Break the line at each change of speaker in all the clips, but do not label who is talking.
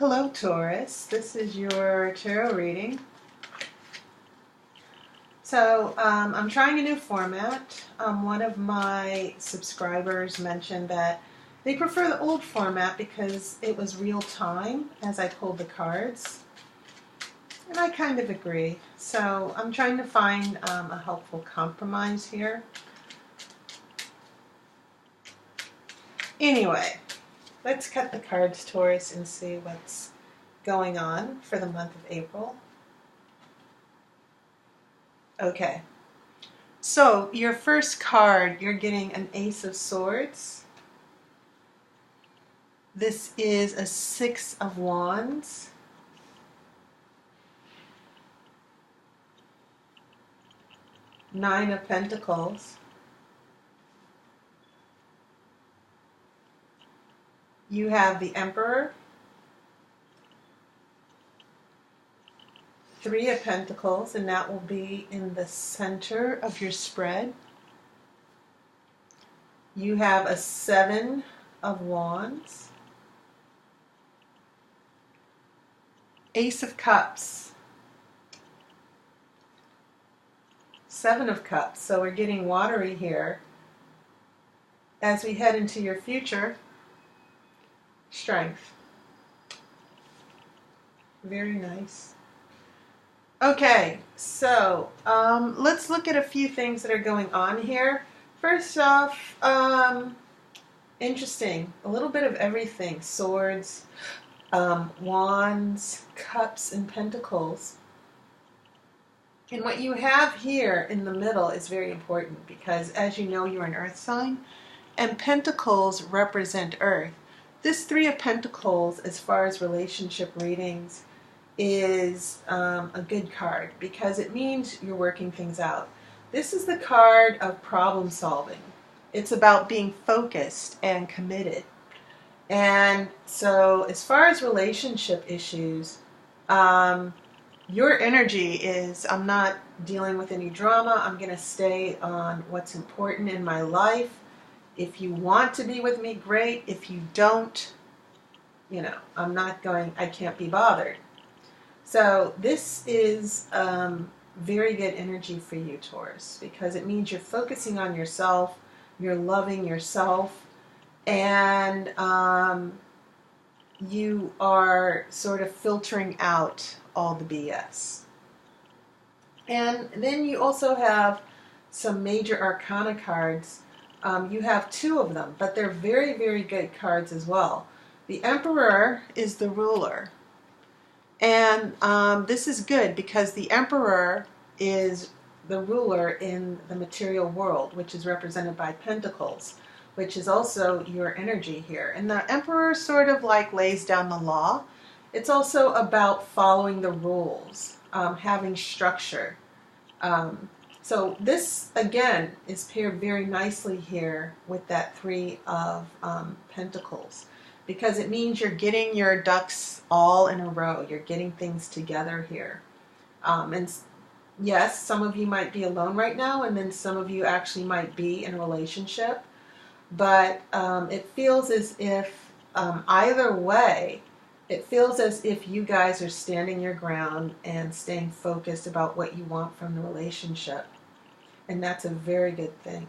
Hello Taurus, this is your tarot reading. So I'm trying a new format. One of my subscribers mentioned that they prefer the old format because it was real time as I pulled the cards. And I kind of agree. So I'm trying to find a helpful compromise here. Anyway, let's cut the cards, Taurus, and see what's going on for the month of April. Okay, so your first card, you're getting an Ace of Swords. This is a Six of Wands. Nine of Pentacles. You have the Emperor. Three of Pentacles, and that will be in the center of your spread. You have a Seven of Wands. Ace of Cups. Seven of Cups. So we're getting watery here. As we head into your future, strength. Very nice. Okay, so let's look at a few things that are going on here. First off, interesting, a little bit of everything. Swords, wands, cups, and pentacles. And what you have here in the middle is very important because, as you know, you're an earth sign, and pentacles represent earth. This Three of Pentacles, as far as relationship readings, is a good card because it means you're working things out. This is the card of problem solving. It's about being focused and committed. And so as far as relationship issues, your energy is, I'm not dealing with any drama. I'm going to stay on what's important in my life. If you want to be with me, great. If you don't, you know, I can't be bothered. So this is very good energy for you, Taurus, because it means you're focusing on yourself, you're loving yourself, and you are sort of filtering out all the BS. And then you also have some major arcana cards. You have two of them, but they're very, very good cards as well. The Emperor is the ruler. And this is good because the Emperor is the ruler in the material world, which is represented by Pentacles, which is also your energy here. And the Emperor sort of like lays down the law. It's also about following the rules, having structure. So this, again, is paired very nicely here with that Three of Pentacles, because it means you're getting your ducks all in a row. You're getting things together here. And yes, some of you might be alone right now, and then some of you actually might be in a relationship. But it feels as if, either way, it feels as if you guys are standing your ground and staying focused about what you want from the relationship. And that's a very good thing.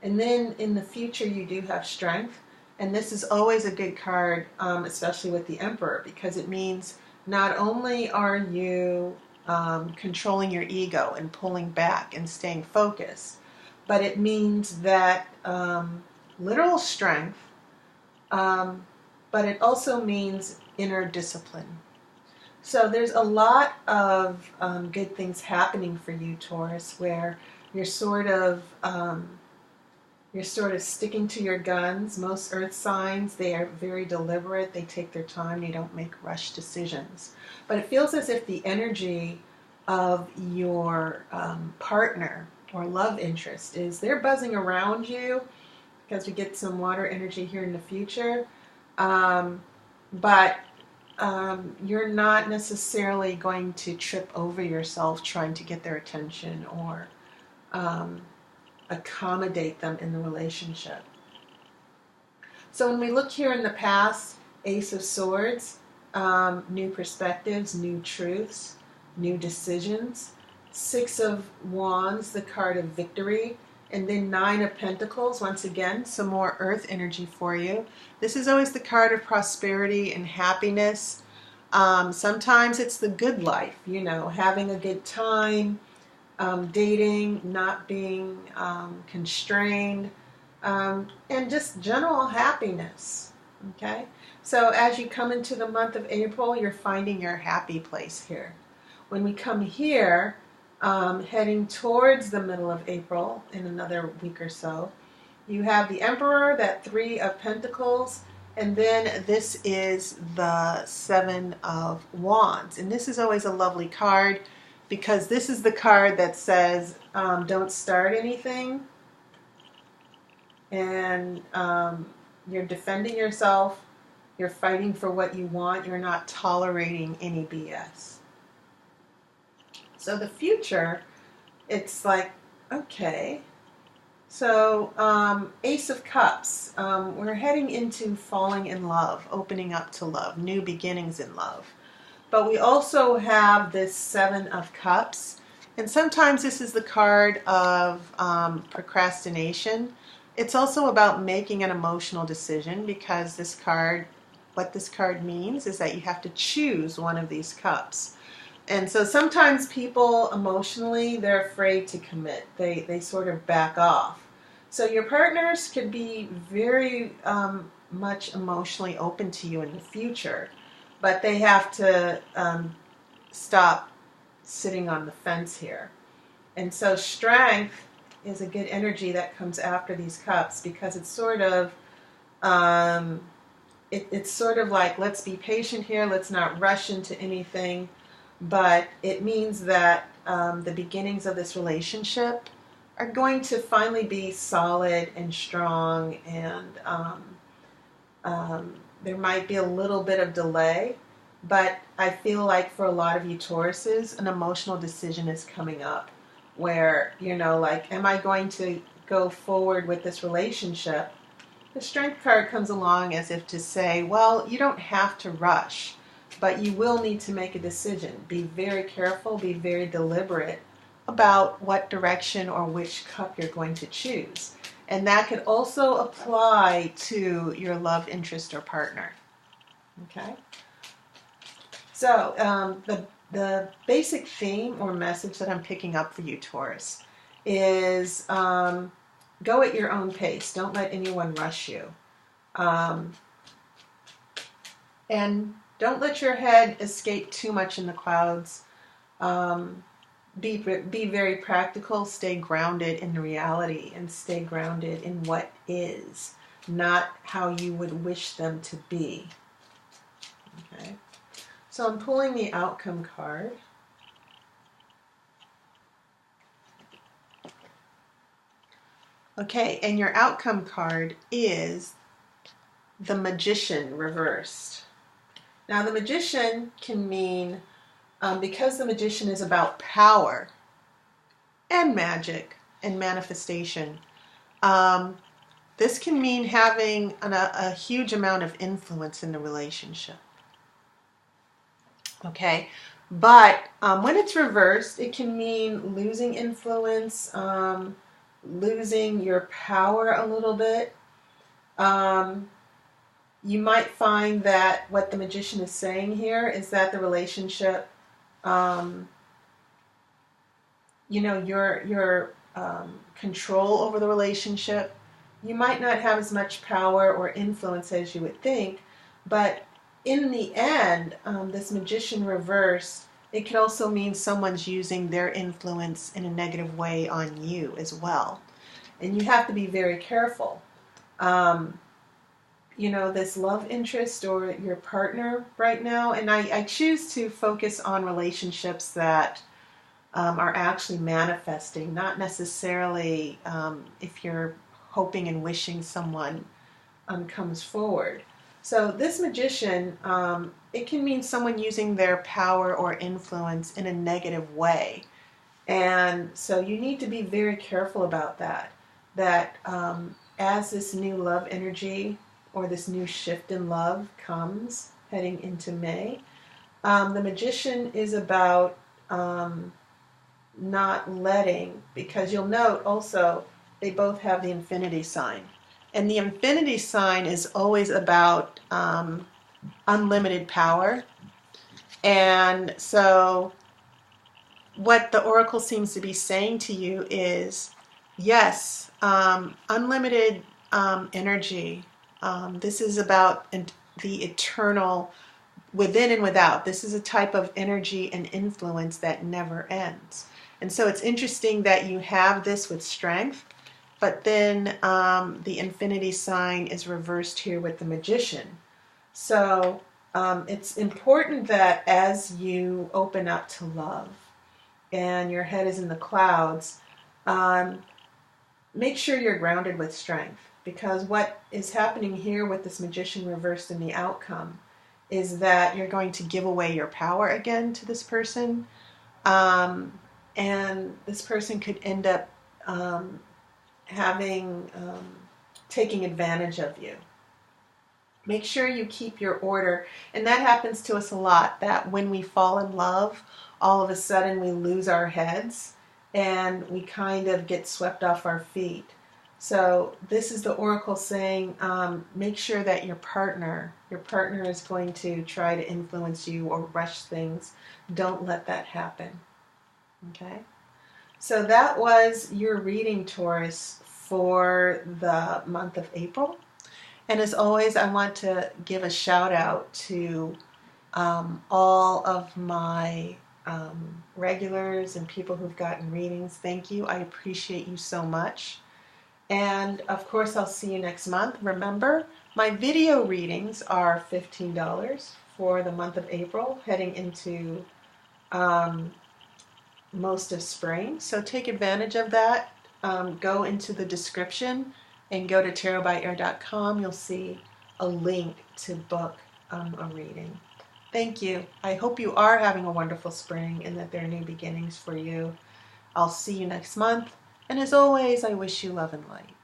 And then in the future, you do have strength. And this is always a good card, especially with the Emperor, because it means not only are you controlling your ego and pulling back and staying focused, but it means that literal strength, but it also means inner discipline. So there's a lot of good things happening for you, Taurus, where you're sort of sticking to your guns. Most earth signs, they are very deliberate. They take their time. They don't make rush decisions. But it feels as if the energy of your partner or love interest is they're buzzing around you, because we get some water energy here in the future. But you're not necessarily going to trip over yourself trying to get their attention or accommodate them in the relationship. So when we look here in the past, Ace of Swords, new perspectives, new truths, new decisions. Six of Wands, the card of victory. And then Nine of Pentacles, once again, some more earth energy for you. This is always the card of prosperity and happiness. Sometimes it's the good life, you know, having a good time, dating, not being constrained, and just general happiness. Okay? So as you come into the month of April, you're finding your happy place here. When we come here, heading towards the middle of April in another week or so, you have the Emperor, that Three of Pentacles, and then this is the Seven of Wands. And this is always a lovely card because this is the card that says don't start anything, and you're defending yourself, you're fighting for what you want, you're not tolerating any BS. So the future, it's like, okay. So Ace of Cups, we're heading into falling in love, opening up to love, new beginnings in love. But we also have this Seven of Cups. And sometimes this is the card of procrastination. It's also about making an emotional decision because this card, what this card means is that you have to choose one of these cups. And so sometimes people emotionally, they're afraid to commit. They sort of back off. So your partners could be very much emotionally open to you in the future, but they have to stop sitting on the fence here. And so strength is a good energy that comes after these cups because it's sort of it's sort of like, let's be patient here, let's not rush into anything. But it means that the beginnings of this relationship are going to finally be solid and strong, and there might be a little bit of delay, but I feel like for a lot of you Tauruses, an emotional decision is coming up where, you know, like, am I going to go forward with this relationship? The Strength card comes along as if to say, well, you don't have to rush, but you will need to make a decision. Be very careful, be very deliberate about what direction or which cup you're going to choose. And that could also apply to your love interest or partner. Okay? So the basic theme or message that I'm picking up for you, Taurus, is go at your own pace. Don't let anyone rush you. And don't let your head escape too much in the clouds. Be very practical. Stay grounded in reality and stay grounded in what is, not how you would wish them to be. Okay. So I'm pulling the outcome card. Okay, and your outcome card is the Magician reversed. Now the Magician can mean, because the Magician is about power and magic and manifestation, this can mean having a huge amount of influence in the relationship. Okay, but when it's reversed, it can mean losing influence, losing your power a little bit. You might find that what the Magician is saying here is that the relationship, you know, your control over the relationship, you might not have as much power or influence as you would think, but in the end, this Magician reverse, it could also mean someone's using their influence in a negative way on you as well. And you have to be very careful. You know, this love interest or your partner right now, and I choose to focus on relationships that are actually manifesting, not necessarily if you're hoping and wishing someone comes forward. So this Magician, it can mean someone using their power or influence in a negative way. And so you need to be very careful about that. That as this new love energy or this new shift in love comes heading into May. The Magician is about not letting, because you'll note also they both have the infinity sign. And the infinity sign is always about unlimited power. And so what the oracle seems to be saying to you is, yes, unlimited energy. This is about the eternal within and without. This is a type of energy and influence that never ends. And so it's interesting that you have this with strength, but then the infinity sign is reversed here with the Magician. So it's important that as you open up to love and your head is in the clouds, make sure you're grounded with strength, because what is happening here with this Magician reversed in the outcome is that you're going to give away your power again to this person, and this person could end up taking advantage of you. Make sure you keep your order, and that happens to us a lot, that when we fall in love, all of a sudden we lose our heads and we kind of get swept off our feet. So this is the oracle saying, make sure that your partner is going to try to influence you or rush things. Don't let that happen. Okay? So that was your reading, Taurus, for the month of April. And as always, I want to give a shout out to all of my regulars and people who've gotten readings. Thank you. I appreciate you so much. And of course, I'll see you next month. Remember, my video readings are $15 for the month of April, heading into most of spring. So take advantage of that. Go into the description and go to tarotbyaire.com. You'll see a link to book a reading. Thank you. I hope you are having a wonderful spring and that there are new beginnings for you. I'll see you next month. And as always, I wish you love and light.